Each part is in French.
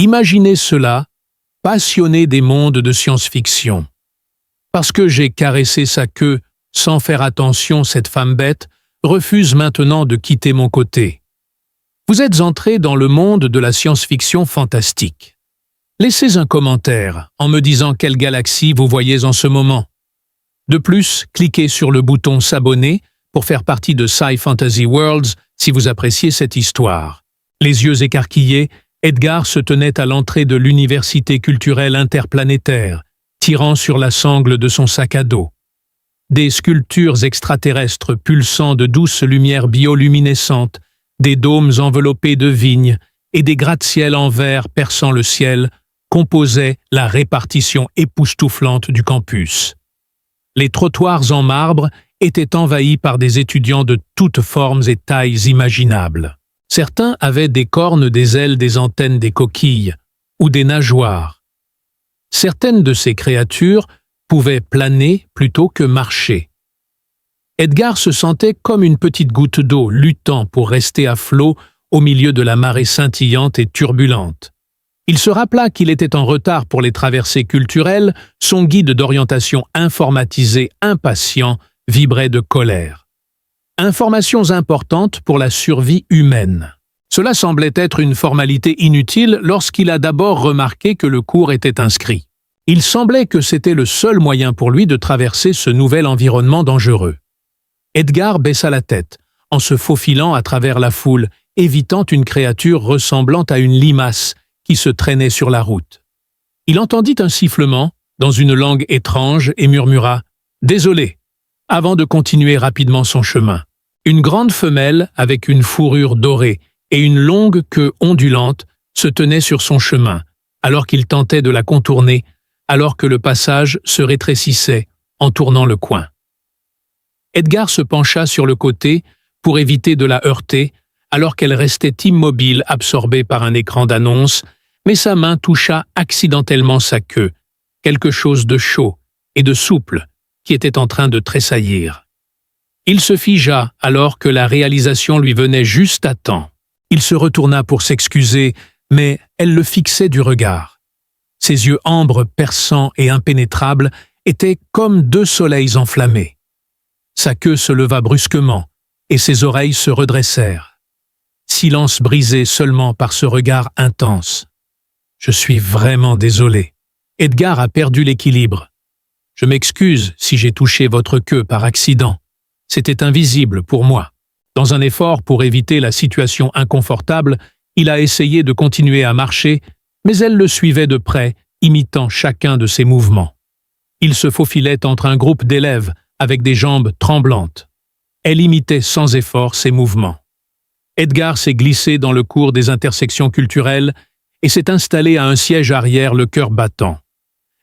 Imaginez cela, passionné des mondes de science-fiction. Parce que j'ai caressé sa queue sans faire attention, cette femme bête refuse maintenant de quitter mon côté. Vous êtes entré dans le monde de la science-fiction fantastique. Laissez un commentaire en me disant quelle galaxie vous voyez en ce moment. De plus, cliquez sur le bouton s'abonner pour faire partie de Sci Fantasy Worlds si vous appréciez cette histoire. Les yeux écarquillés, Edgar se tenait à l'entrée de l'université culturelle interplanétaire, tirant sur la sangle de son sac à dos. Des sculptures extraterrestres pulsant de douces lumières bioluminescentes, des dômes enveloppés de vignes et des gratte-ciel en verre perçant le ciel composaient la répartition époustouflante du campus. Les trottoirs en marbre étaient envahis par des étudiants de toutes formes et tailles imaginables. Certains avaient des cornes, des ailes, des antennes, des coquilles ou des nageoires. Certaines de ces créatures pouvaient planer plutôt que marcher. Edgar se sentait comme une petite goutte d'eau luttant pour rester à flot au milieu de la marée scintillante et turbulente. Il se rappela qu'il était en retard pour les traversées culturelles, son guide d'orientation informatisé impatient vibrait de colère. Informations importantes pour la survie humaine. Cela semblait être une formalité inutile lorsqu'il a d'abord remarqué que le cours était inscrit. Il semblait que c'était le seul moyen pour lui de traverser ce nouvel environnement dangereux. Edgar baissa la tête, en se faufilant à travers la foule, évitant une créature ressemblant à une limace qui se traînait sur la route. Il entendit un sifflement, dans une langue étrange, et murmura « Désolé », avant de continuer rapidement son chemin. Une grande femelle, avec une fourrure dorée et une longue queue ondulante, se tenait sur son chemin, alors qu'il tentait de la contourner, alors que le passage se rétrécissait en tournant le coin. Edgar se pencha sur le côté pour éviter de la heurter, alors qu'elle restait immobile, absorbée par un écran d'annonce, mais sa main toucha accidentellement sa queue, quelque chose de chaud et de souple qui était en train de tressaillir. Il se figea alors que la réalisation lui venait juste à temps. Il se retourna pour s'excuser, mais elle le fixait du regard. Ses yeux ambres, perçants et impénétrables étaient comme deux soleils enflammés. Sa queue se leva brusquement et ses oreilles se redressèrent. Silence brisé seulement par ce regard intense. « Je suis vraiment désolé. Edgar a perdu l'équilibre. Je m'excuse si j'ai touché votre queue par accident. C'était invisible pour moi. » Dans un effort pour éviter la situation inconfortable, il a essayé de continuer à marcher, mais elle le suivait de près, imitant chacun de ses mouvements. Il se faufilait entre un groupe d'élèves avec des jambes tremblantes. Elle imitait sans effort ses mouvements. Edgar s'est glissé dans le cours des intersections culturelles et s'est installé à un siège arrière, le cœur battant.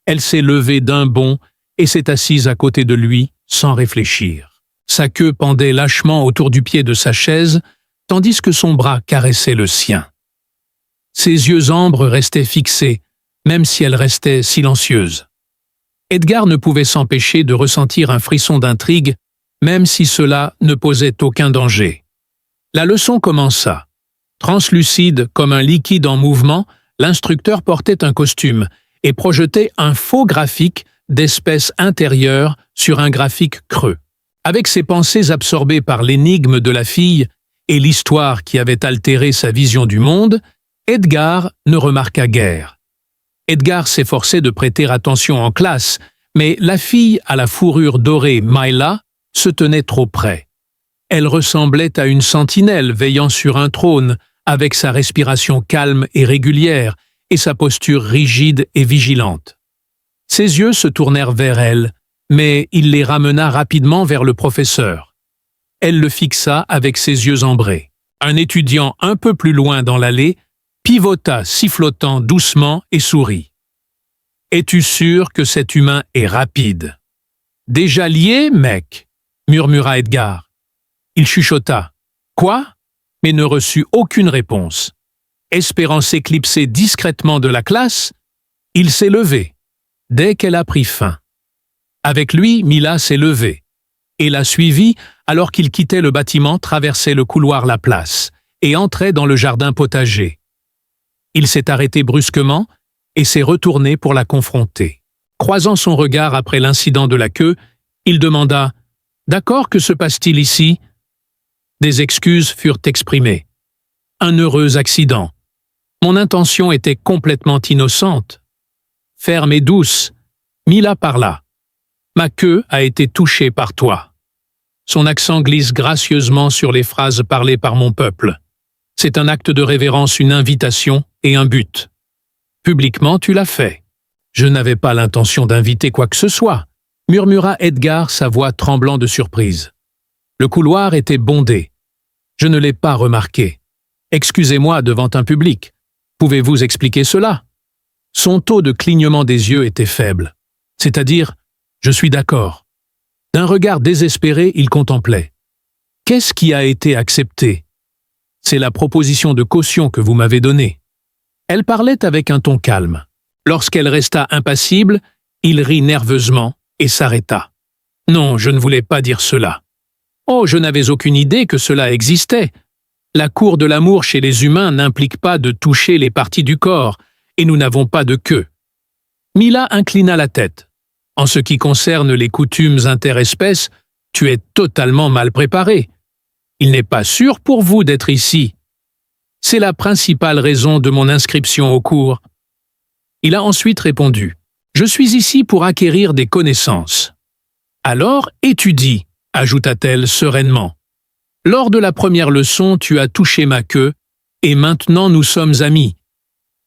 Elle s'est levée d'un bond et s'est assise à côté de lui, sans réfléchir. Sa queue pendait lâchement autour du pied de sa chaise, tandis que son bras caressait le sien. Ses yeux ambres restaient fixés, même si elle restait silencieuse. Edgar ne pouvait s'empêcher de ressentir un frisson d'intrigue, même si cela ne posait aucun danger. La leçon commença. Translucide comme un liquide en mouvement, l'instructeur portait un costume et projetait un faux graphique d'espèce intérieure sur un graphique creux. Avec ses pensées absorbées par l'énigme de la fille et l'histoire qui avait altéré sa vision du monde, Edgar ne remarqua guère. Edgar s'efforçait de prêter attention en classe, mais la fille à la fourrure dorée, Myla, se tenait trop près. Elle ressemblait à une sentinelle veillant sur un trône, avec sa respiration calme et régulière et sa posture rigide et vigilante. Ses yeux se tournèrent vers elle, mais il les ramena rapidement vers le professeur. Elle le fixa avec ses yeux ambrés. Un étudiant un peu plus loin dans l'allée pivota sifflotant doucement et sourit. « Es-tu sûr que cet humain est rapide ?»« Déjà lié, mec ?» murmura Edgar. Il chuchota « Quoi ?» mais ne reçut aucune réponse. Espérant s'éclipser discrètement de la classe, il s'est levé, dès qu'elle a pris fin. Avec lui, Myla s'est levée, et l'a suivi alors qu'il quittait le bâtiment, traversait le couloir La Place, et entrait dans le jardin potager. Il s'est arrêté brusquement et s'est retourné pour la confronter. Croisant son regard après l'incident de la queue, il demanda « D'accord, que se passe-t-il ici ?» Des excuses furent exprimées. Un heureux accident. Mon intention était complètement innocente. Ferme et douce, Mila parla. Ma queue a été touchée par toi. Son accent glisse gracieusement sur les phrases parlées par mon peuple. C'est un acte de révérence, une invitation et un but. Publiquement, tu l'as fait. Je n'avais pas l'intention d'inviter quoi que ce soit, murmura Edgar, sa voix tremblant de surprise. Le couloir était bondé. Je ne l'ai pas remarqué. Excusez-moi devant un public. Pouvez-vous expliquer cela? Son taux de clignement des yeux était faible. C'est-à-dire, je suis d'accord. D'un regard désespéré, il contemplait. Qu'est-ce qui a été accepté? C'est la proposition de caution que vous m'avez donnée. Elle parlait avec un ton calme. Lorsqu'elle resta impassible, il rit nerveusement et s'arrêta. Non, je ne voulais pas dire cela. Oh, je n'avais aucune idée que cela existait. La cour de l'amour chez les humains n'implique pas de toucher les parties du corps, et nous n'avons pas de queue. Mila inclina la tête. En ce qui concerne les coutumes interespèces, tu es totalement mal préparé. Il n'est pas sûr pour vous d'être ici. C'est la principale raison de mon inscription au cours. Il a ensuite répondu. Je suis ici pour acquérir des connaissances. Alors étudie, ajouta-t-elle sereinement. Lors de la première leçon, tu as touché ma queue, et maintenant nous sommes amis.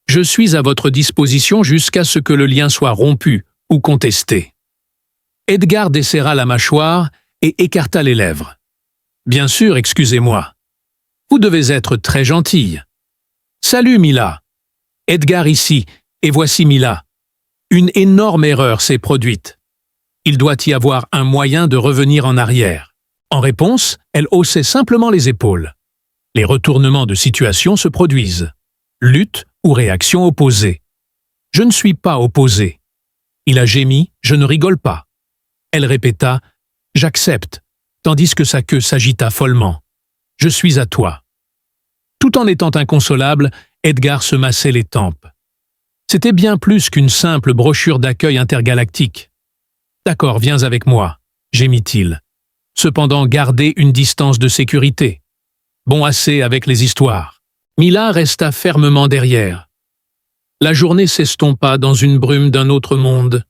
Je suis à votre disposition jusqu'à ce que le lien soit rompu ou contesté. Edgar desserra la mâchoire et écarta les lèvres. Bien sûr, excusez-moi. Vous devez être très gentille. Salut, Mila. Edgar ici, et voici Mila. Une énorme erreur s'est produite. Il doit y avoir un moyen de revenir en arrière. En réponse, elle haussait simplement les épaules. Les retournements de situation se produisent. Lutte ou réaction opposée. Je ne suis pas opposé. Il a gémi, je ne rigole pas. Elle répéta, j'accepte, tandis que sa queue s'agita follement. Je suis à toi. Tout en étant inconsolable, Edgar se massait les tempes. C'était bien plus qu'une simple brochure d'accueil intergalactique. D'accord, viens avec moi, gémit-il. Cependant, gardez une distance de sécurité. Bon, assez avec les histoires. Mila resta fermement derrière. La journée s'estompa dans une brume d'un autre monde.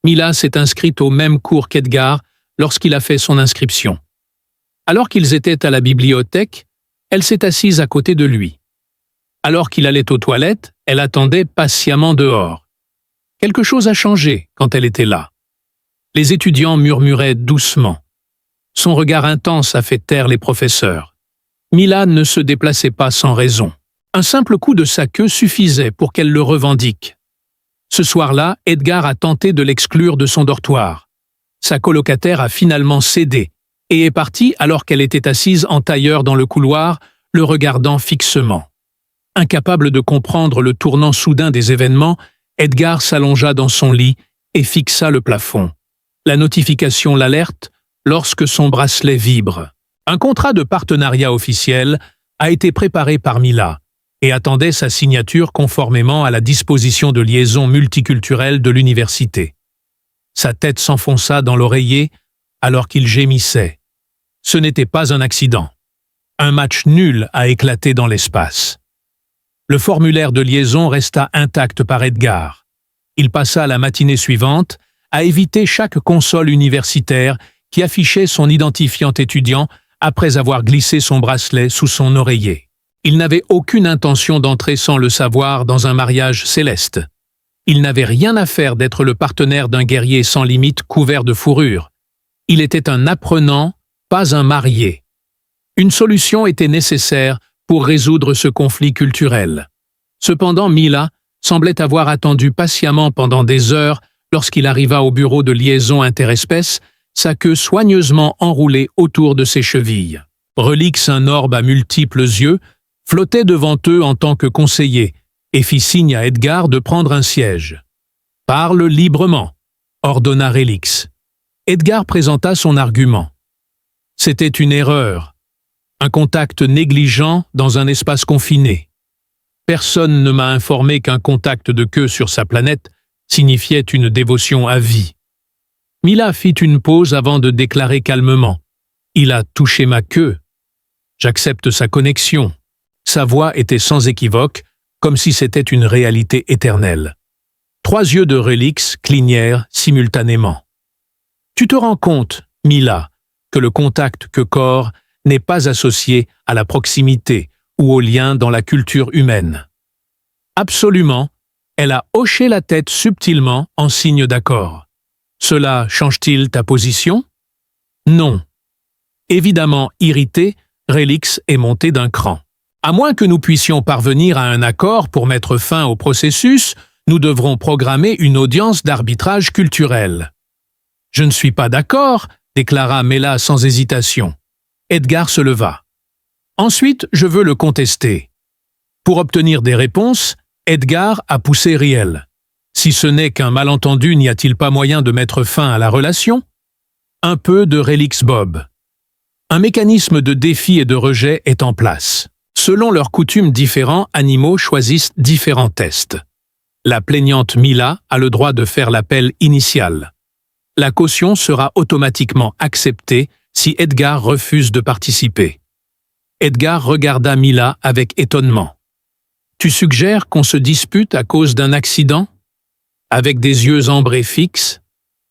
Mila s'est inscrite au même cours qu'Edgar lorsqu'il a fait son inscription. Alors qu'ils étaient à la bibliothèque, elle s'est assise à côté de lui. Alors qu'il allait aux toilettes, elle attendait patiemment dehors. Quelque chose a changé quand elle était là. Les étudiants murmuraient doucement. Son regard intense a fait taire les professeurs. Mila ne se déplaçait pas sans raison. Un simple coup de sa queue suffisait pour qu'elle le revendique. Ce soir-là, Edgar a tenté de l'exclure de son dortoir. Sa colocataire a finalement cédé et est partie alors qu'elle était assise en tailleur dans le couloir, le regardant fixement. Incapable de comprendre le tournant soudain des événements, Edgar s'allongea dans son lit et fixa le plafond. La notification l'alerte lorsque son bracelet vibre. Un contrat de partenariat officiel a été préparé par Mila et attendait sa signature conformément à la disposition de liaison multiculturelle de l'université. Sa tête s'enfonça dans l'oreiller alors qu'il gémissait. Ce n'était pas un accident. Un match nul a éclaté dans l'espace. Le formulaire de liaison resta intact par Edgar. Il passa la matinée suivante à éviter chaque console universitaire qui affichait son identifiant étudiant après avoir glissé son bracelet sous son oreiller. Il n'avait aucune intention d'entrer sans le savoir dans un mariage céleste. Il n'avait rien à faire d'être le partenaire d'un guerrier sans limite couvert de fourrure. Il était un apprenant, pas un marié. Une solution était nécessaire pour résoudre ce conflit culturel. Cependant, Mila semblait avoir attendu patiemment pendant des heures lorsqu'il arriva au bureau de liaison interespèces, sa queue soigneusement enroulée autour de ses chevilles. Relix, un orbe à multiples yeux, flottait devant eux en tant que conseiller et fit signe à Edgar de prendre un siège. « Parle librement », ordonna Relix. Edgar présenta son argument. C'était une erreur, un contact négligent dans un espace confiné. Personne ne m'a informé qu'un contact de queue sur sa planète signifiait une dévotion à vie. Mila fit une pause avant de déclarer calmement. Il a touché ma queue. J'accepte sa connexion. Sa voix était sans équivoque, comme si c'était une réalité éternelle. 3 yeux de Relix clignèrent simultanément. Tu te rends compte, Mila, que le contact queue-corps n'est pas associé à la proximité ou au lien dans la culture humaine. Absolument, elle a hoché la tête subtilement en signe d'accord. Cela change-t-il ta position? Non. Évidemment irrité, Relix est monté d'un cran. À moins que nous puissions parvenir à un accord pour mettre fin au processus, nous devrons programmer une audience d'arbitrage culturel. Je ne suis pas d'accord, déclara Mela sans hésitation. Edgar se leva. Ensuite, je veux le contester. Pour obtenir des réponses, Edgar a poussé Riel. Si ce n'est qu'un malentendu, n'y a-t-il pas moyen de mettre fin à la relation? Un peu de Relix Bob. Un mécanisme de défi et de rejet est en place. Selon leurs coutumes, différents animaux choisissent différents tests. La plaignante Mila a le droit de faire l'appel initial. La caution sera automatiquement acceptée si Edgar refuse de participer. Edgar regarda Mila avec étonnement. « Tu suggères qu'on se dispute à cause d'un accident ?» Avec des yeux ambrés fixes,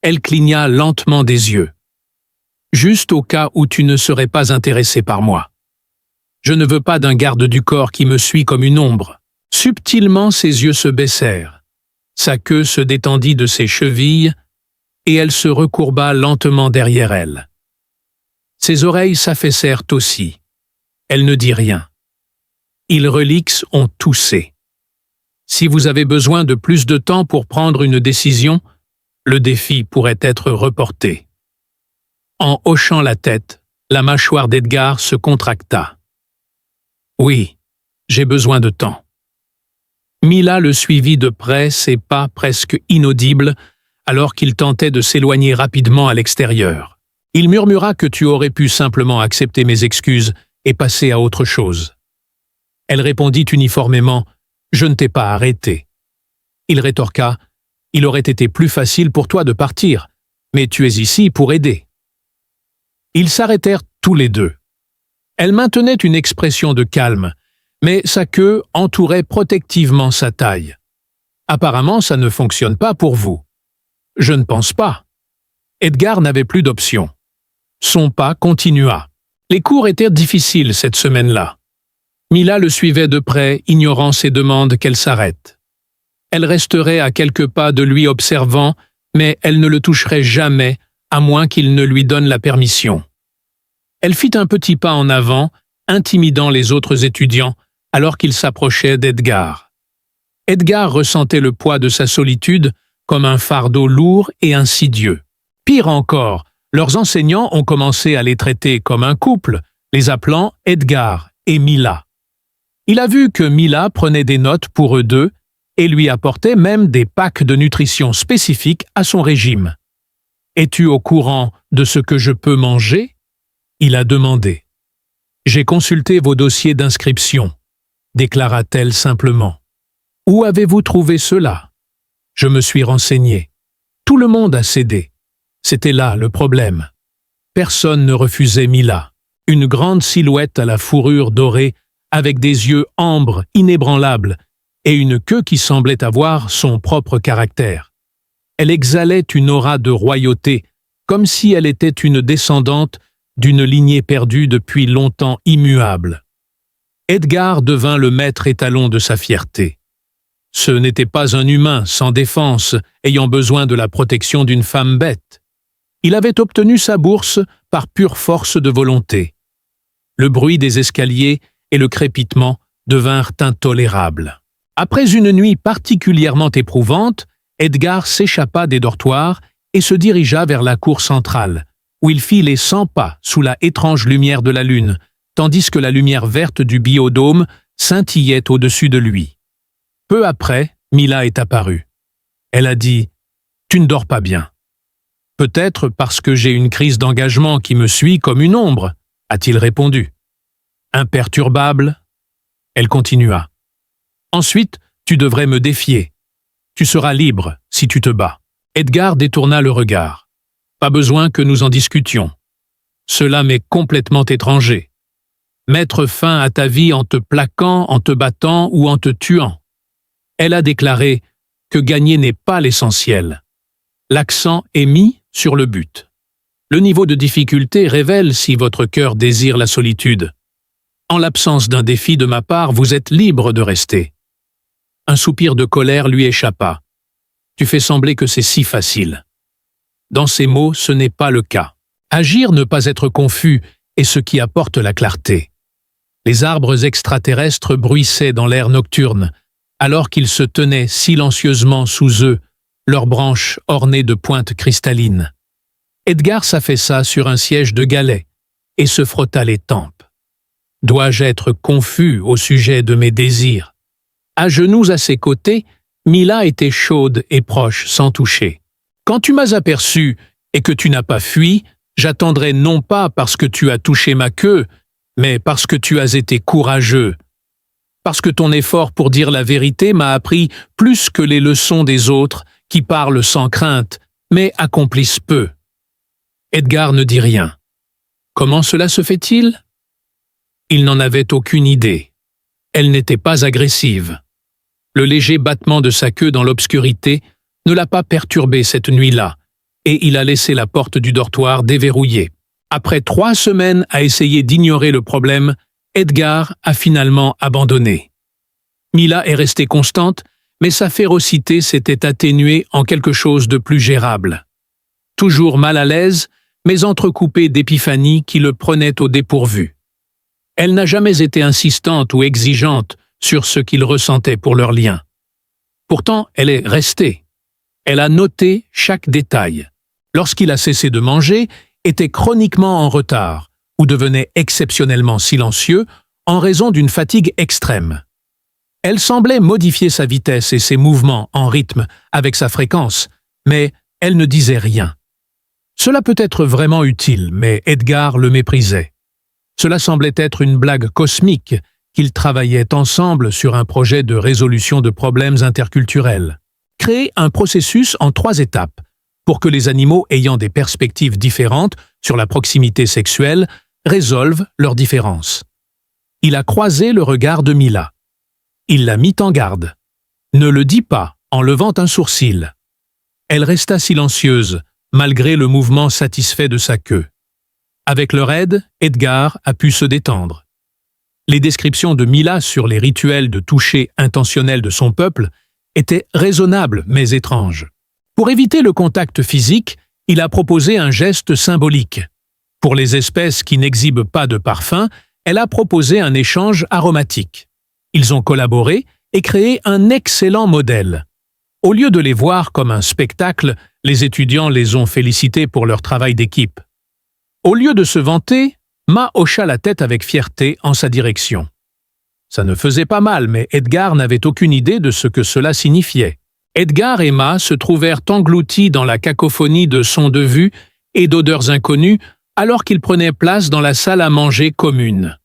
elle cligna lentement des yeux. « Juste au cas où tu ne serais pas intéressé par moi. Je ne veux pas d'un garde du corps qui me suit comme une ombre. » Subtilement, ses yeux se baissèrent. Sa queue se détendit de ses chevilles et elle se recourba lentement derrière elle. Ses oreilles s'affaissèrent aussi. Elle ne dit rien. Ils Relix ont toussé. Si vous avez besoin de plus de temps pour prendre une décision, le défi pourrait être reporté. En hochant la tête, la mâchoire d'Edgar se contracta. Oui, j'ai besoin de temps. Mila le suivit de près, ses pas presque inaudibles, alors qu'il tentait de s'éloigner rapidement à l'extérieur. Il murmura que tu aurais pu simplement accepter mes excuses et passer à autre chose. Elle répondit uniformément « Je ne t'ai pas arrêté ». Il rétorqua « Il aurait été plus facile pour toi de partir, mais tu es ici pour aider ». Ils s'arrêtèrent tous les deux. Elle maintenait une expression de calme, mais sa queue entourait protectivement sa taille. Apparemment, ça ne fonctionne pas pour vous. Je ne pense pas. Edgar n'avait plus d'option. Son pas continua. Les cours étaient difficiles cette semaine-là. Mila le suivait de près, ignorant ses demandes qu'elle s'arrête. Elle resterait à quelques pas de lui observant, mais elle ne le toucherait jamais, à moins qu'il ne lui donne la permission. Elle fit un petit pas en avant, intimidant les autres étudiants, alors qu'il s'approchait d'Edgar. Edgar ressentait le poids de sa solitude comme un fardeau lourd et insidieux. Pire encore, leurs enseignants ont commencé à les traiter comme un couple, les appelant Edgar et Mila. Il a vu que Mila prenait des notes pour eux deux et lui apportait même des packs de nutrition spécifiques à son régime. « Es-tu au courant de ce que je peux manger ?» il a demandé. « J'ai consulté vos dossiers d'inscription. » déclara-t-elle simplement. « Où avez-vous trouvé cela ?» Je me suis renseigné. Tout le monde a cédé. C'était là le problème. Personne ne refusait Mila, une grande silhouette à la fourrure dorée, avec des yeux ambres inébranlables et une queue qui semblait avoir son propre caractère. Elle exhalait une aura de royauté, comme si elle était une descendante d'une lignée perdue depuis longtemps immuable. Edgar devint le maître étalon de sa fierté. Ce n'était pas un humain sans défense, ayant besoin de la protection d'une femme bête. Il avait obtenu sa bourse par pure force de volonté. Le bruit des escaliers et le crépitement devinrent intolérables. Après une nuit particulièrement éprouvante, Edgar s'échappa des dortoirs et se dirigea vers la cour centrale, où il fit les 100 pas sous la étrange lumière de la lune, tandis que la lumière verte du biodôme scintillait au-dessus de lui. Peu après, Mila est apparue. Elle a dit « Tu ne dors pas bien. » « Peut-être parce que j'ai une crise d'engagement qui me suit comme une ombre, » a-t-il répondu. Imperturbable, elle continua. « Ensuite, tu devrais me défier. Tu seras libre si tu te bats. Edgar détourna le regard. Pas besoin que nous en discutions. Cela m'est complètement étranger. Mettre fin à ta vie en te plaquant, en te battant ou en te tuant. Elle a déclaré que gagner n'est pas l'essentiel. L'accent est mis sur le but. Le niveau de difficulté révèle si votre cœur désire la solitude. En l'absence d'un défi de ma part, vous êtes libre de rester. Un soupir de colère lui échappa. Tu fais sembler que c'est si facile. Dans ces mots, ce n'est pas le cas. Agir, ne pas être confus, est ce qui apporte la clarté. Les arbres extraterrestres bruissaient dans l'air nocturne, alors qu'ils se tenaient silencieusement sous eux, leurs branches ornées de pointes cristallines. Edgar s'affaissa sur un siège de galets et se frotta les tempes. Dois-je être confus au sujet de mes désirs? À genoux à ses côtés, Mila était chaude et proche sans toucher. Quand tu m'as aperçu et que tu n'as pas fui, j'attendrai non pas parce que tu as touché ma queue, mais parce que tu as été courageux. Parce que ton effort pour dire la vérité m'a appris plus que les leçons des autres qui parlent sans crainte, mais accomplissent peu. Edgar ne dit rien. Comment cela se fait-il? Il n'en avait aucune idée. Elle n'était pas agressive. Le léger battement de sa queue dans l'obscurité ne l'a pas perturbé cette nuit-là, et il a laissé la porte du dortoir déverrouillée. Après 3 semaines à essayer d'ignorer le problème, Edgar a finalement abandonné. Mila est restée constante, mais sa férocité s'était atténuée en quelque chose de plus gérable. Toujours mal à l'aise, mais entrecoupée d'épiphanies qui le prenaient au dépourvu. Elle n'a jamais été insistante ou exigeante sur ce qu'il ressentait pour leur lien. Pourtant, elle est restée. Elle a noté chaque détail. Lorsqu'il a cessé de manger, était chroniquement en retard ou devenait exceptionnellement silencieux en raison d'une fatigue extrême. Elle semblait modifier sa vitesse et ses mouvements en rythme avec sa fréquence, mais elle ne disait rien. Cela peut être vraiment utile, mais Edgar le méprisait. Cela semblait être une blague cosmique qu'ils travaillaient ensemble sur un projet de résolution de problèmes interculturels. Créer un processus en 3 étapes pour que les animaux ayant des perspectives différentes sur la proximité sexuelle résolvent leurs différences. Il a croisé le regard de Mila. Il l'a mis en garde. Ne le dis pas en levant un sourcil. Elle resta silencieuse, malgré le mouvement satisfait de sa queue. Avec leur aide, Edgar a pu se détendre. Les descriptions de Mila sur les rituels de toucher intentionnel de son peuple étaient raisonnables mais étranges. Pour éviter le contact physique, il a proposé un geste symbolique. Pour les espèces qui n'exhibent pas de parfum, elle a proposé un échange aromatique. Ils ont collaboré et créé un excellent modèle. Au lieu de les voir comme un spectacle, les étudiants les ont félicités pour leur travail d'équipe. Au lieu de se vanter, Ma hocha la tête avec fierté en sa direction. Ça ne faisait pas mal, mais Edgar n'avait aucune idée de ce que cela signifiait. Edgar et Ma se trouvèrent engloutis dans la cacophonie de sons de vue et d'odeurs inconnues alors qu'ils prenaient place dans la salle à manger commune.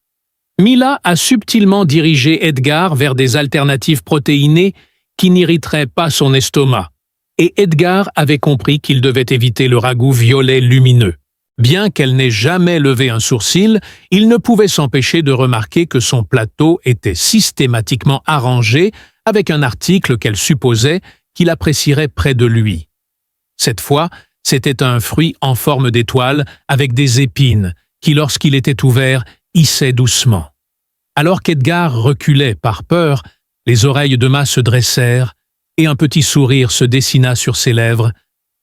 Mila a subtilement dirigé Edgar vers des alternatives protéinées qui n'irriteraient pas son estomac, et Edgar avait compris qu'il devait éviter le ragoût violet lumineux. Bien qu'elle n'ait jamais levé un sourcil, il ne pouvait s'empêcher de remarquer que son plateau était systématiquement arrangé avec un article qu'elle supposait qu'il apprécierait près de lui. Cette fois, c'était un fruit en forme d'étoile avec des épines qui, lorsqu'il était ouvert, hissaient doucement. Alors qu'Edgar reculait par peur, les oreilles de Ma se dressèrent et un petit sourire se dessina sur ses lèvres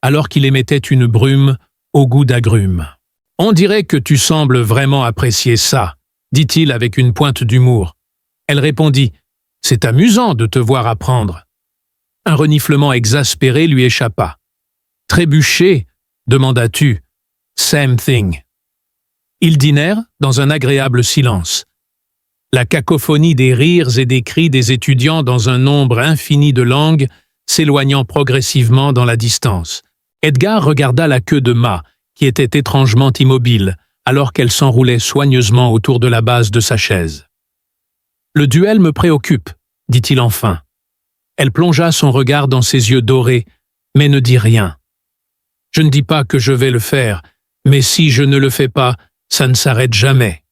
alors qu'il émettait une brume au goût d'agrumes. « On dirait que tu sembles vraiment apprécier ça », dit-il avec une pointe d'humour. Elle répondit « C'est amusant de te voir apprendre ». Un reniflement exaspéré lui échappa. « Trébucher ?» demanda-tu. « Same thing ». Ils dînèrent dans un agréable silence. La cacophonie des rires et des cris des étudiants dans un nombre infini de langues s'éloignant progressivement dans la distance. Edgar regarda la queue de Ma, qui était étrangement immobile, alors qu'elle s'enroulait soigneusement autour de la base de sa chaise. « Le duel me préoccupe », dit-il enfin. Elle plongea son regard dans ses yeux dorés, mais ne dit rien. Je ne dis pas que je vais le faire, mais si je ne le fais pas, ça ne s'arrête jamais.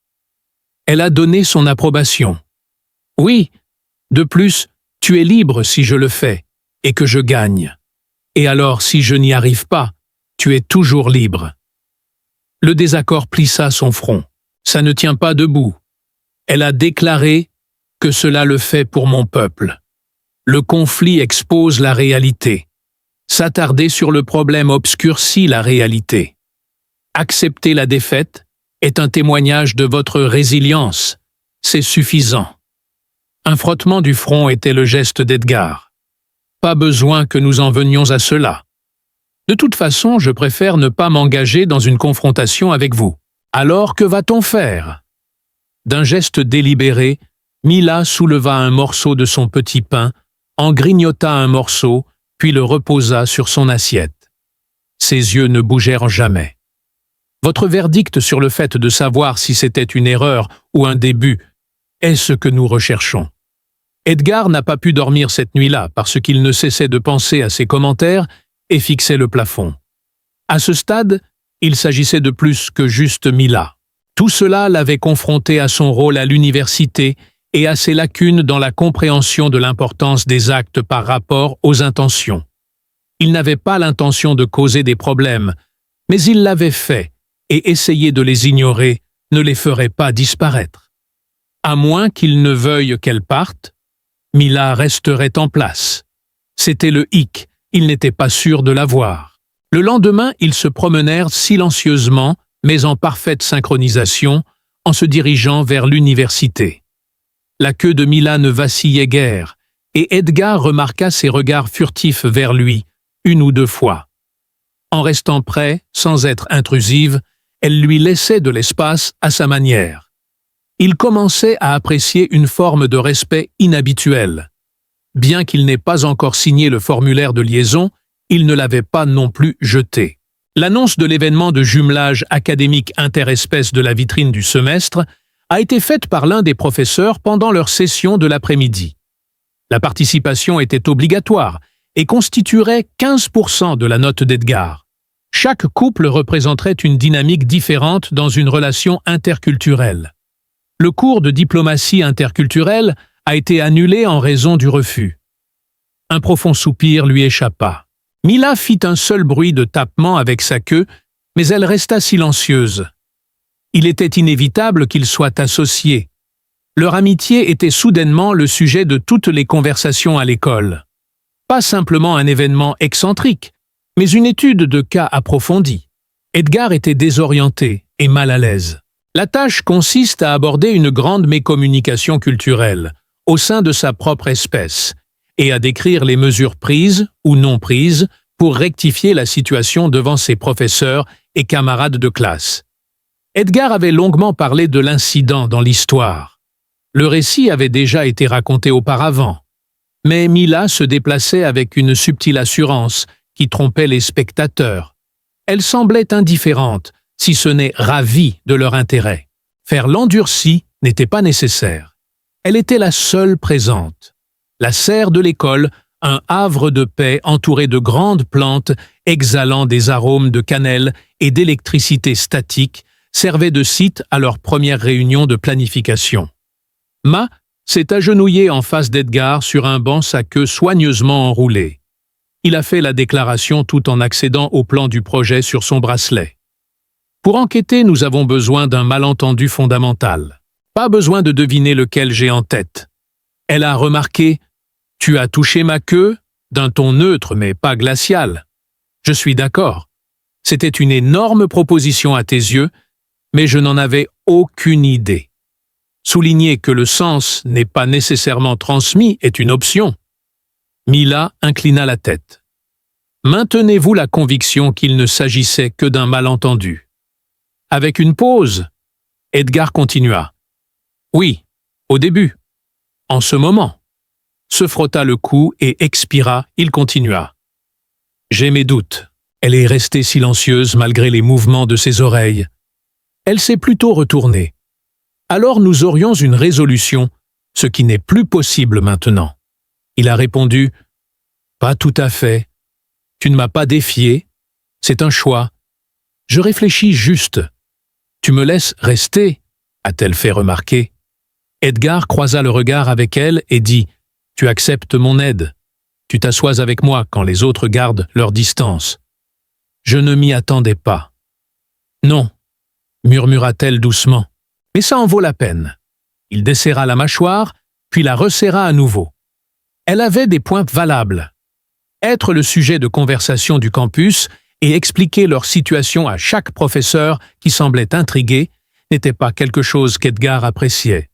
Elle a donné son approbation. Oui, de plus, tu es libre si je le fais, et que je gagne. Et alors, si je n'y arrive pas, tu es toujours libre. Le désaccord plissa son front. Ça ne tient pas debout. Elle a déclaré que cela le fait pour mon peuple. Le conflit expose la réalité. S'attarder sur le problème obscurcit la réalité. Accepter la défaite est un témoignage de votre résilience. C'est suffisant. Un frottement du front était le geste d'Edgar. Pas besoin que nous en venions à cela. De toute façon, je préfère ne pas m'engager dans une confrontation avec vous. Alors que va-t-on faire? D'un geste délibéré, Mila souleva un morceau de son petit pain, en grignota un morceau, puis le reposa sur son assiette. Ses yeux ne bougèrent jamais. Votre verdict sur le fait de savoir si c'était une erreur ou un début est ce que nous recherchons. Edgar n'a pas pu dormir cette nuit-là parce qu'il ne cessait de penser à ses commentaires et fixait le plafond. À ce stade, il s'agissait de plus que juste Mila. Tout cela l'avait confronté à son rôle à l'université et à ses lacunes dans la compréhension de l'importance des actes par rapport aux intentions. Il n'avait pas l'intention de causer des problèmes, mais il l'avait fait, et essayer de les ignorer ne les ferait pas disparaître. À moins qu'il ne veuille qu'elle parte, Mila resterait en place. C'était le hic, il n'était pas sûr de la voir. Le lendemain, ils se promenèrent silencieusement, mais en parfaite synchronisation, en se dirigeant vers l'université. La queue de Mila ne vacillait guère, et Edgar remarqua ses regards furtifs vers lui, une ou deux fois. En restant près, sans être intrusive, elle lui laissait de l'espace à sa manière. Il commençait à apprécier une forme de respect inhabituelle. Bien qu'il n'ait pas encore signé le formulaire de liaison, il ne l'avait pas non plus jeté. L'annonce de l'événement de jumelage académique interespèces de la vitrine du semestre a été faite par l'un des professeurs pendant leur session de l'après-midi. La participation était obligatoire et constituerait 15% de la note d'Edgar. Chaque couple représenterait une dynamique différente dans une relation interculturelle. Le cours de diplomatie interculturelle a été annulé en raison du refus. Un profond soupir lui échappa. Mila fit un seul bruit de tapement avec sa queue, mais elle resta silencieuse. Il était inévitable qu'ils soient associés. Leur amitié était soudainement le sujet de toutes les conversations à l'école. Pas simplement un événement excentrique, mais une étude de cas approfondie. Edgar était désorienté et mal à l'aise. La tâche consiste à aborder une grande mécommunication culturelle, au sein de sa propre espèce, et à décrire les mesures prises ou non prises pour rectifier la situation devant ses professeurs et camarades de classe. Edgar avait longuement parlé de l'incident dans l'histoire. Le récit avait déjà été raconté auparavant, mais Mila se déplaçait avec une subtile assurance qui trompait les spectateurs. Elle semblait indifférente, si ce n'est ravie de leur intérêt. Faire l'endurcie n'était pas nécessaire. Elle était la seule présente. La serre de l'école, un havre de paix entouré de grandes plantes exhalant des arômes de cannelle et d'électricité statique, servait de site à leur première réunion de planification. Ma s'est agenouillé en face d'Edgar sur un banc, sa queue soigneusement enroulée. Il a fait la déclaration tout en accédant au plan du projet sur son bracelet. Pour enquêter, nous avons besoin d'un malentendu fondamental. Pas besoin de deviner lequel j'ai en tête. Elle a remarqué « Tu as touché ma queue » d'un ton neutre mais pas glacial. Je suis d'accord. C'était une énorme proposition à tes yeux, mais je n'en avais aucune idée. Souligner que le sens n'est pas nécessairement transmis est une option. Mila inclina la tête. Maintenez-vous la conviction qu'il ne s'agissait que d'un malentendu. Avec une pause, Edgar continua. Oui, au début. En ce moment. Se frotta le cou et expira, il continua. J'ai mes doutes. Elle est restée silencieuse malgré les mouvements de ses oreilles. Elle s'est plutôt retournée. Alors nous aurions une résolution, ce qui n'est plus possible maintenant. Il a répondu « Pas tout à fait. Tu ne m'as pas défié. C'est un choix. Je réfléchis juste. Tu me laisses rester ?» a-t-elle fait remarquer. Edgar croisa le regard avec elle et dit « Tu acceptes mon aide. Tu t'assois avec moi quand les autres gardent leur distance. » Je ne m'y attendais pas. « Non, » murmura-t-elle doucement, « mais ça en vaut la peine. » Il desserra la mâchoire, puis la resserra à nouveau. Elle avait des points valables. Être le sujet de conversation du campus et expliquer leur situation à chaque professeur qui semblait intrigué n'était pas quelque chose qu'Edgar appréciait.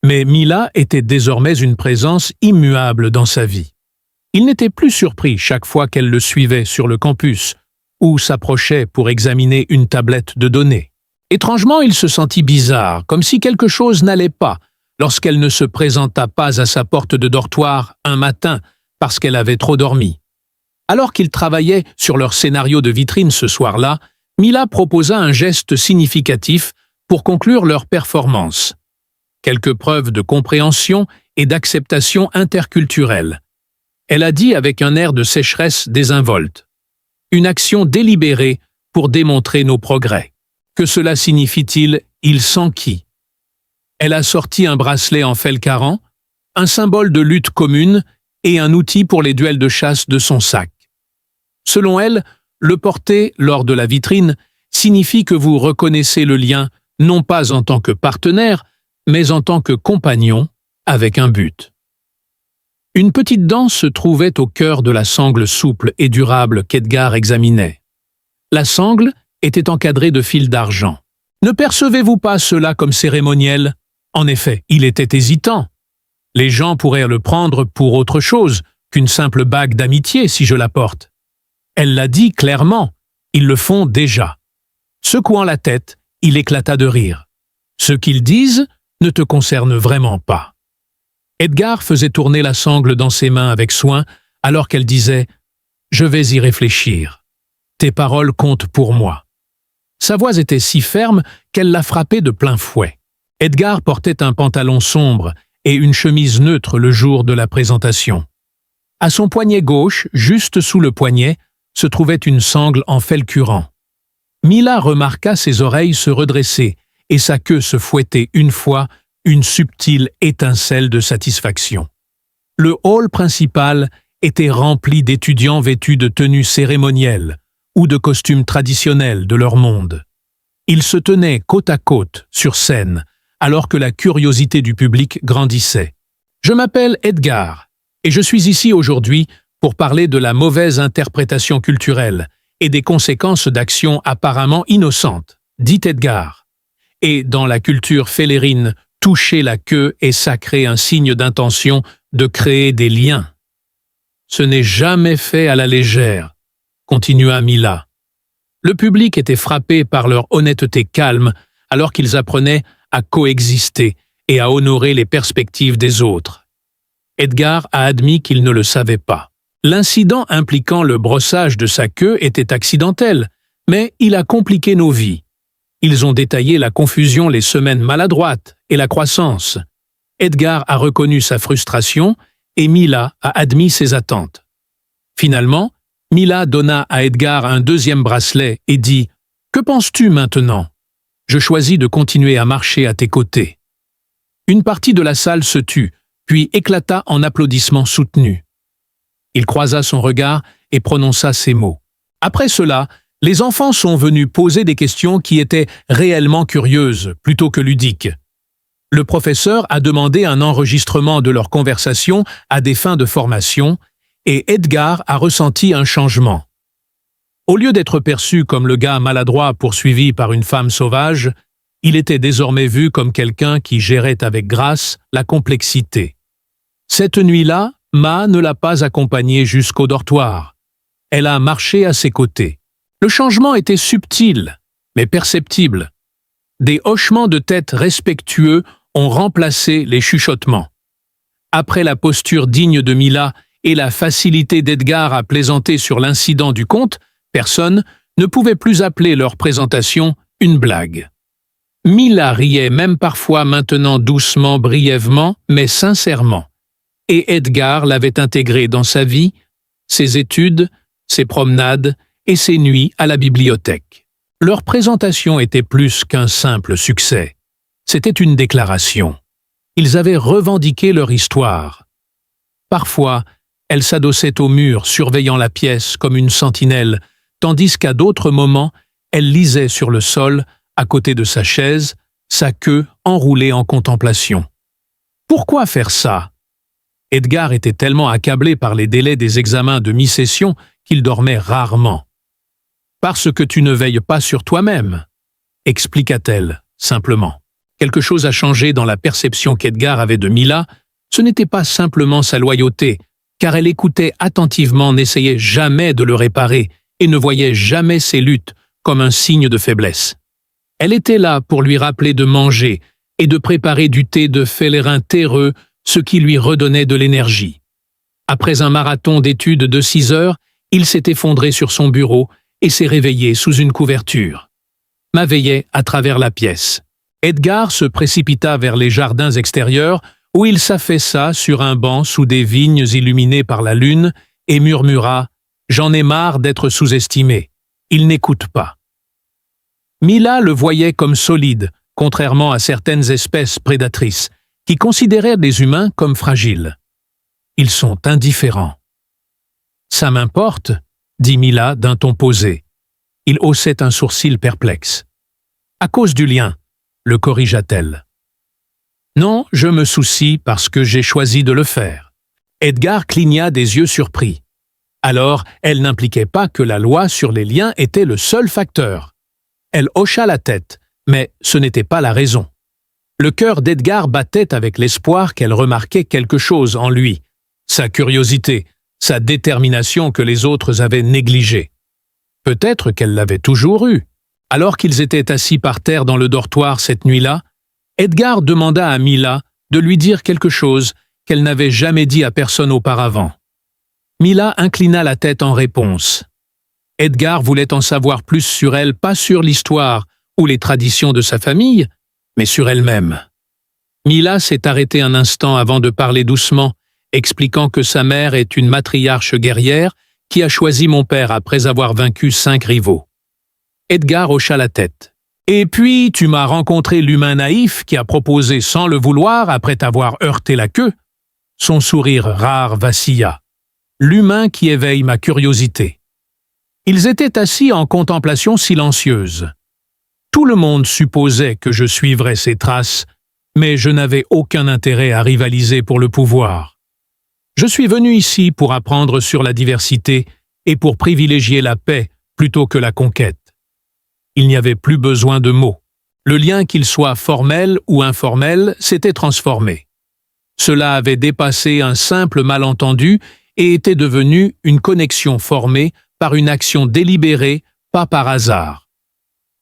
Mais Mila était désormais une présence immuable dans sa vie. Il n'était plus surpris chaque fois qu'elle le suivait sur le campus ou s'approchait pour examiner une tablette de données. Étrangement, il se sentit bizarre, comme si quelque chose n'allait pas, lorsqu'elle ne se présenta pas à sa porte de dortoir un matin parce qu'elle avait trop dormi. Alors qu'ils travaillaient sur leur scénario de vitrine ce soir-là, Mila proposa un geste significatif pour conclure leur performance. Quelques preuves de compréhension et d'acceptation interculturelle. Elle a dit avec un air de sécheresse désinvolte. Une action délibérée pour démontrer nos progrès. Que cela signifie-t-il, il s'enquit. Elle a sorti un bracelet en felcaran, un symbole de lutte commune et un outil pour les duels de chasse de son sac. Selon elle, le porter lors de la vitrine signifie que vous reconnaissez le lien non pas en tant que partenaire, mais en tant que compagnon avec un but. Une petite dent se trouvait au cœur de la sangle souple et durable qu'Edgar examinait. La sangle était encadrée de fils d'argent. Ne percevez-vous pas cela comme cérémoniel? En effet, il était hésitant. Les gens pourraient le prendre pour autre chose qu'une simple bague d'amitié si je la porte. Elle l'a dit clairement, ils le font déjà. Secouant la tête, il éclata de rire. Ce qu'ils disent ne te concerne vraiment pas. Edgar faisait tourner la sangle dans ses mains avec soin, alors qu'elle disait « Je vais y réfléchir. Tes paroles comptent pour moi. » Sa voix était si ferme qu'elle l'a frappé de plein fouet. Edgar portait un pantalon sombre et une chemise neutre le jour de la présentation. À son poignet gauche, juste sous le poignet, se trouvait une sangle en felcurant. Mila remarqua ses oreilles se redresser et sa queue se fouetter une fois, une subtile étincelle de satisfaction. Le hall principal était rempli d'étudiants vêtus de tenues cérémonielles ou de costumes traditionnels de leur monde. Ils se tenaient côte à côte sur scène, alors que la curiosité du public grandissait. « Je m'appelle Edgar, et je suis ici aujourd'hui pour parler de la mauvaise interprétation culturelle et des conséquences d'actions apparemment innocentes, dit Edgar. Et dans la culture félérine, toucher la queue est sacré un signe d'intention de créer des liens. Ce n'est jamais fait à la légère, continua Mila. Le public était frappé par leur honnêteté calme alors qu'ils apprenaient à coexister et à honorer les perspectives des autres. Edgar a admis qu'il ne le savait pas. L'incident impliquant le brossage de sa queue était accidentel, mais il a compliqué nos vies. Ils ont détaillé la confusion, les semaines maladroites et la croissance. Edgar a reconnu sa frustration et Mila a admis ses attentes. Finalement, Mila donna à Edgar un deuxième bracelet et dit « Que penses-tu maintenant? Je choisis de continuer à marcher à tes côtés. » Une partie de la salle se tut, puis éclata en applaudissements soutenus. Il croisa son regard et prononça ces mots. Après cela, les enfants sont venus poser des questions qui étaient réellement curieuses plutôt que ludiques. Le professeur a demandé un enregistrement de leur conversation à des fins de formation et Edgar a ressenti un changement. Au lieu d'être perçu comme le gars maladroit poursuivi par une femme sauvage, il était désormais vu comme quelqu'un qui gérait avec grâce la complexité. Cette nuit-là, Ma ne l'a pas accompagné jusqu'au dortoir. Elle a marché à ses côtés. Le changement était subtil, mais perceptible. Des hochements de tête respectueux ont remplacé les chuchotements. Après la posture digne de Mila et la facilité d'Edgar à plaisanter sur l'incident du conte, personne ne pouvait plus appeler leur présentation une blague. Mila riait même parfois maintenant doucement, brièvement, mais sincèrement. Et Edgar l'avait intégré dans sa vie, ses études, ses promenades et ses nuits à la bibliothèque. Leur présentation était plus qu'un simple succès. C'était une déclaration. Ils avaient revendiqué leur histoire. Parfois, elle s'adossait au mur, surveillant la pièce comme une sentinelle, tandis qu'à d'autres moments, elle lisait sur le sol, à côté de sa chaise, sa queue enroulée en contemplation. Pourquoi faire ça? Edgar était tellement accablé par les délais des examens de mi-session qu'il dormait rarement. « Parce que tu ne veilles pas sur toi-même », expliqua-t-elle, simplement. Quelque chose a changé dans la perception qu'Edgar avait de Mila. Ce n'était pas simplement sa loyauté, car elle écoutait attentivement, n'essayait jamais de le réparer et ne voyait jamais ses luttes comme un signe de faiblesse. Elle était là pour lui rappeler de manger et de préparer du thé de félérin terreux, ce qui lui redonnait de l'énergie. Après un marathon d'études de 6 heures, il s'est effondré sur son bureau et s'est réveillé sous une couverture. Ma veillait à travers la pièce. Edgar se précipita vers les jardins extérieurs où il s'affaissa sur un banc sous des vignes illuminées par la lune et murmura « J'en ai marre d'être sous-estimé. Il n'écoute pas. » Mila le voyait comme solide, contrairement à certaines espèces prédatrices, qui considéraient les humains comme fragiles. Ils sont indifférents. « Ça m'importe », dit Mila d'un ton posé. Il haussait un sourcil perplexe. « À cause du lien », le corrigea-t-elle. « Non, je me soucie parce que j'ai choisi de le faire. » Edgar cligna des yeux surpris. Alors, elle n'impliquait pas que la loi sur les liens était le seul facteur. Elle hocha la tête, mais ce n'était pas la raison. Le cœur d'Edgar battait avec l'espoir qu'elle remarquait quelque chose en lui, sa curiosité, sa détermination que les autres avaient négligée. Peut-être qu'elle l'avait toujours eue. Alors qu'ils étaient assis par terre dans le dortoir cette nuit-là, Edgar demanda à Mila de lui dire quelque chose qu'elle n'avait jamais dit à personne auparavant. Mila inclina la tête en réponse. Edgar voulait en savoir plus sur elle, pas sur l'histoire ou les traditions de sa famille, mais sur elle-même. Mila s'est arrêtée un instant avant de parler doucement, expliquant que sa mère est une matriarche guerrière qui a choisi mon père après avoir vaincu 5 rivaux. Edgar hocha la tête. « Et puis, tu m'as rencontré l'humain naïf qui a proposé sans le vouloir après t'avoir heurté la queue. » Son sourire rare vacilla. « L'humain qui éveille ma curiosité. » Ils étaient assis en contemplation silencieuse. Tout le monde supposait que je suivrais ses traces, mais je n'avais aucun intérêt à rivaliser pour le pouvoir. Je suis venu ici pour apprendre sur la diversité et pour privilégier la paix plutôt que la conquête. Il n'y avait plus besoin de mots. Le lien, qu'il soit formel ou informel, s'était transformé. Cela avait dépassé un simple malentendu et était devenu une connexion formée par une action délibérée, pas par hasard.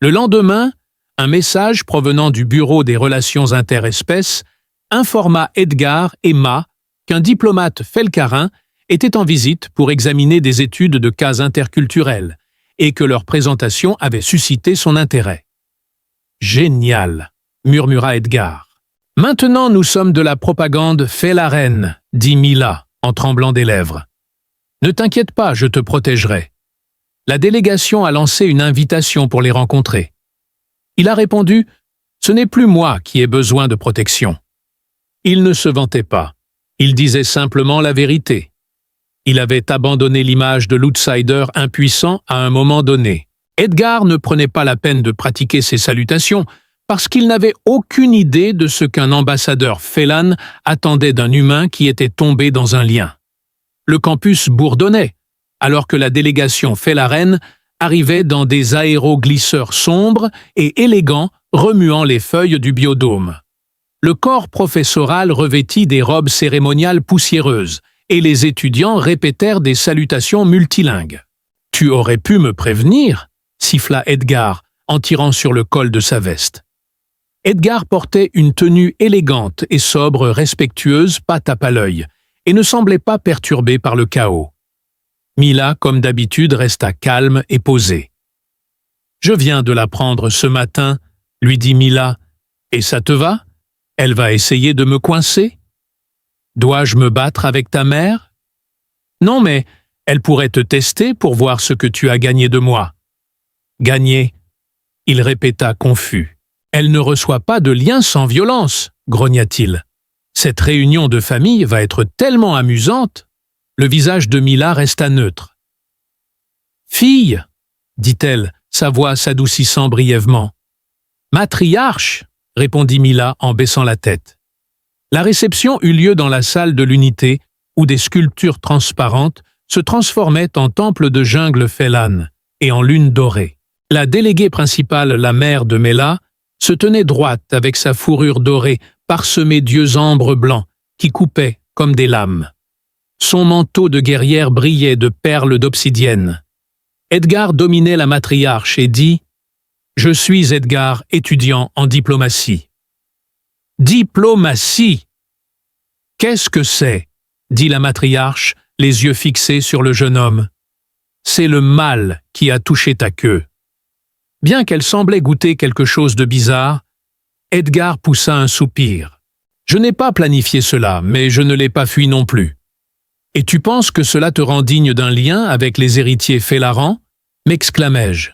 Le lendemain, un message provenant du Bureau des relations interespèces informa Edgar et Ma qu'un diplomate felkarin était en visite pour examiner des études de cas interculturels et que leur présentation avait suscité son intérêt. « Génial !» murmura Edgar. « Maintenant nous sommes de la propagande félarène » dit Mila en tremblant des lèvres. « Ne t'inquiète pas, je te protégerai. » La délégation a lancé une invitation pour les rencontrer. Il a répondu « Ce n'est plus moi qui ai besoin de protection. » Il ne se vantait pas. Il disait simplement la vérité. Il avait abandonné l'image de l'outsider impuissant à un moment donné. Edgar ne prenait pas la peine de pratiquer ses salutations parce qu'il n'avait aucune idée de ce qu'un ambassadeur félan attendait d'un humain qui était tombé dans un lien. Le campus bourdonnait, alors que la délégation félarène arrivait dans des aéroglisseurs sombres et élégants remuant les feuilles du biodôme. Le corps professoral revêtit des robes cérémoniales poussiéreuses et les étudiants répétèrent des salutations multilingues. « Tu aurais pu me prévenir » siffla Edgar en tirant sur le col de sa veste. Edgar portait une tenue élégante et sobre, respectueuse, pas tape à l'œil, et ne semblait pas perturbé par le chaos. Mila, comme d'habitude, resta calme et posée. « Je viens de l'apprendre ce matin, lui dit Mila. Et ça te va? Elle va essayer de me coincer? Dois-je me battre avec ta mère? Non, mais elle pourrait te tester pour voir ce que tu as gagné de moi. Gagné? Il répéta confus. Elle ne reçoit pas de lien sans violence, grogna-t-il. Cette réunion de famille va être tellement amusante. Le visage de Mila resta neutre. Fille, dit-elle, sa voix s'adoucissant brièvement. Matriarche, répondit Mila en baissant la tête. La réception eut lieu dans la salle de l'unité, où des sculptures transparentes se transformaient en temples de jungle Félan et en lune dorée. La déléguée principale, la mère de Mela, se tenait droite avec sa fourrure dorée parsemée d'yeux ambre blancs qui coupaient comme des lames. Son manteau de guerrière brillait de perles d'obsidienne. Edgar dominait la matriarche et dit « Je suis Edgar, étudiant en diplomatie. » Diplomatie! Qu'est-ce que c'est? Dit la matriarche, les yeux fixés sur le jeune homme. C'est le mal qui a touché ta queue. Bien qu'elle semblait goûter quelque chose de bizarre, Edgar poussa un soupir. Je n'ai pas planifié cela, mais je ne l'ai pas fui non plus. Et tu penses que cela te rend digne d'un lien avec les héritiers Félaran? M'exclamai-je.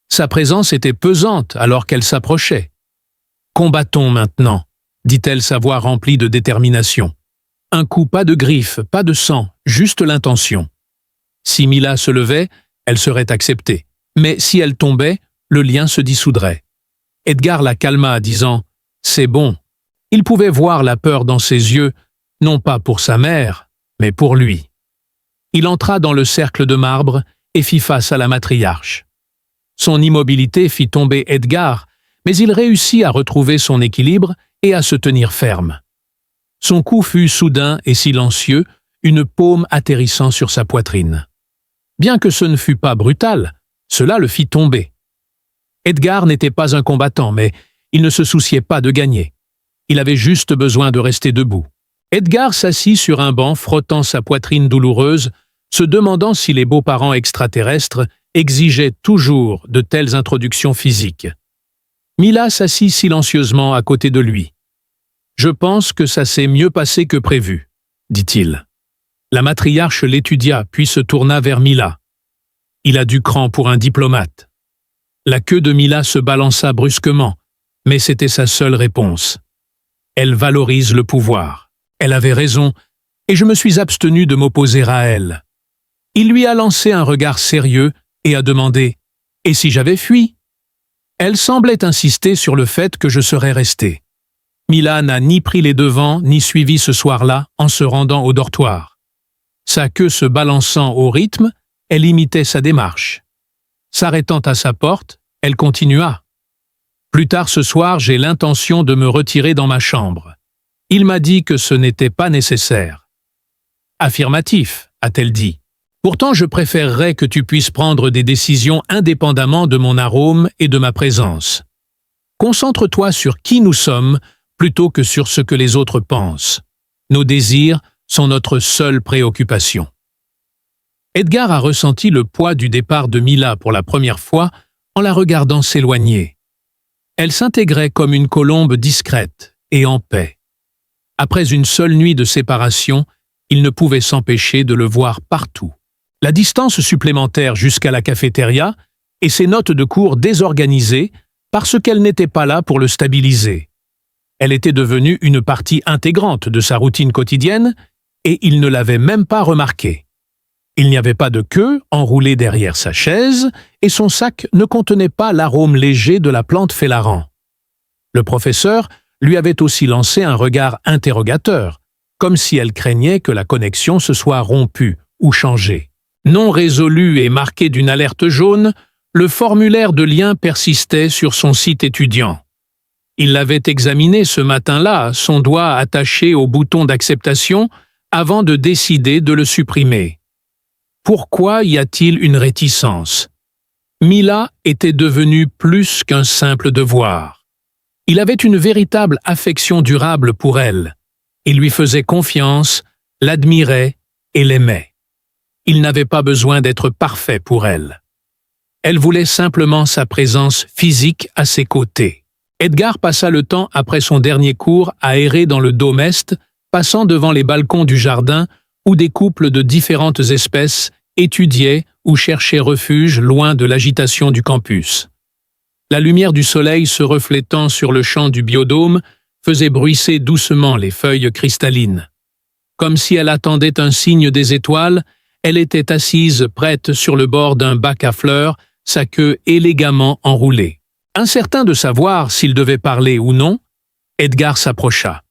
Sa présence était pesante alors qu'elle s'approchait. Combattons maintenant, dit-elle sa voix remplie de détermination. Un coup, pas de griffes, pas de sang, juste l'intention. Si Mila se levait, elle serait acceptée. Mais si elle tombait, le lien se dissoudrait. Edgar la calma, disant « C'est bon ». Il pouvait voir la peur dans ses yeux, non pas pour sa mère, mais pour lui. Il entra dans le cercle de marbre et fit face à la matriarche. Son immobilité fit tomber Edgar, mais il réussit à retrouver son équilibre et à se tenir ferme. Son coup fut soudain et silencieux, une paume atterrissant sur sa poitrine. Bien que ce ne fût pas brutal, cela le fit tomber. Edgar n'était pas un combattant, mais il ne se souciait pas de gagner. Il avait juste besoin de rester debout. Edgar s'assit sur un banc frottant sa poitrine douloureuse, se demandant si les beaux-parents extraterrestres exigeaient toujours de telles introductions physiques. Mila s'assit silencieusement à côté de lui. « Je pense que ça s'est mieux passé que prévu, » dit-il. La matriarche l'étudia, puis se tourna vers Mila. Il a du cran pour un diplomate. La queue de Mila se balança brusquement, mais c'était sa seule réponse. Elle valorise le pouvoir. Elle avait raison, et je me suis abstenu de m'opposer à elle. Il lui a lancé un regard sérieux et a demandé « Et si j'avais fui ?» Elle semblait insister sur le fait que je serais resté. Mila n'a ni pris les devants ni suivi ce soir-là en se rendant au dortoir. Sa queue se balançant au rythme, elle imitait sa démarche. S'arrêtant à sa porte, elle continua. « Plus tard ce soir, j'ai l'intention de me retirer dans ma chambre. Il m'a dit que ce n'était pas nécessaire. »« Affirmatif, a-t-elle dit. Pourtant, je préférerais que tu puisses prendre des décisions indépendamment de mon arôme et de ma présence. Concentre-toi sur qui nous sommes plutôt que sur ce que les autres pensent. Nos désirs sont notre seule préoccupation. » Edgar a ressenti le poids du départ de Mila pour la première fois en la regardant s'éloigner. Elle s'intégrait comme une colombe discrète et en paix. Après une seule nuit de séparation, il ne pouvait s'empêcher de le voir partout. La distance supplémentaire jusqu'à la cafétéria et ses notes de cours désorganisées parce qu'elle n'était pas là pour le stabiliser. Elle était devenue une partie intégrante de sa routine quotidienne et il ne l'avait même pas remarqué. Il n'y avait pas de queue enroulée derrière sa chaise et son sac ne contenait pas l'arôme léger de la plante Félaran. Le professeur lui avait aussi lancé un regard interrogateur, comme si elle craignait que la connexion se soit rompue ou changée. Non résolu et marqué d'une alerte jaune, le formulaire de lien persistait sur son site étudiant. Il l'avait examiné ce matin-là, son doigt attaché au bouton d'acceptation, avant de décider de le supprimer. Pourquoi y a-t-il une réticence? Mila était devenue plus qu'un simple devoir. Il avait une véritable affection durable pour elle. Il lui faisait confiance, l'admirait et l'aimait. Il n'avait pas besoin d'être parfait pour elle. Elle voulait simplement sa présence physique à ses côtés. Edgar passa le temps après son dernier cours à errer dans le dôme est, passant devant les balcons du jardin où des couples de différentes espèces étudiaient ou cherchaient refuge loin de l'agitation du campus. La lumière du soleil se reflétant sur le champ du biodôme faisait bruisser doucement les feuilles cristallines. Comme si elle attendait un signe des étoiles, elle était assise prête sur le bord d'un bac à fleurs, sa queue élégamment enroulée. Incertain de savoir s'il devait parler ou non, Edgar s'approcha.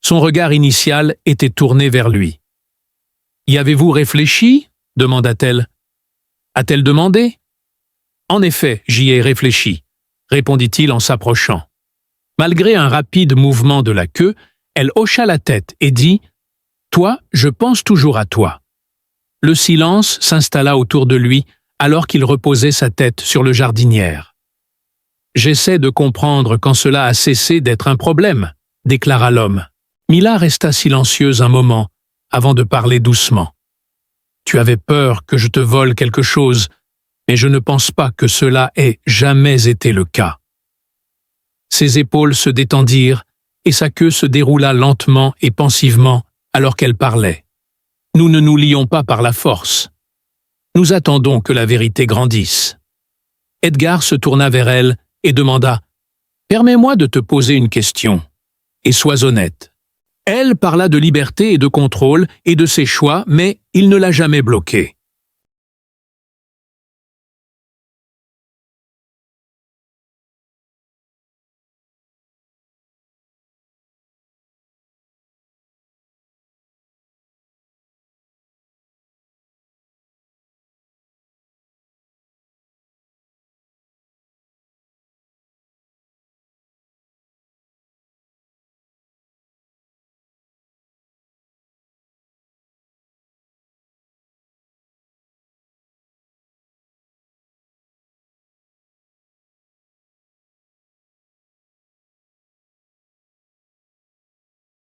Son regard initial était tourné vers lui. « Y avez-vous réfléchi ?» demanda-t-elle. A-t-elle demandé ? « En effet, j'y ai réfléchi », répondit-il en s'approchant. Malgré un rapide mouvement de la queue, elle hocha la tête et dit « Toi, je pense toujours à toi ». Le silence s'installa autour de lui alors qu'il reposait sa tête sur le jardinière. « J'essaie de comprendre quand cela a cessé d'être un problème », déclara l'homme. Mila resta silencieuse un moment avant de parler doucement. « Tu avais peur que je te vole quelque chose, mais je ne pense pas que cela ait jamais été le cas. » Ses épaules se détendirent et sa queue se déroula lentement et pensivement alors qu'elle parlait. « Nous ne nous lions pas par la force. Nous attendons que la vérité grandisse. » Edgar se tourna vers elle et demanda « Permets-moi de te poser une question, et sois honnête. » Elle parla de liberté et de contrôle et de ses choix, mais il ne l'a jamais bloquée.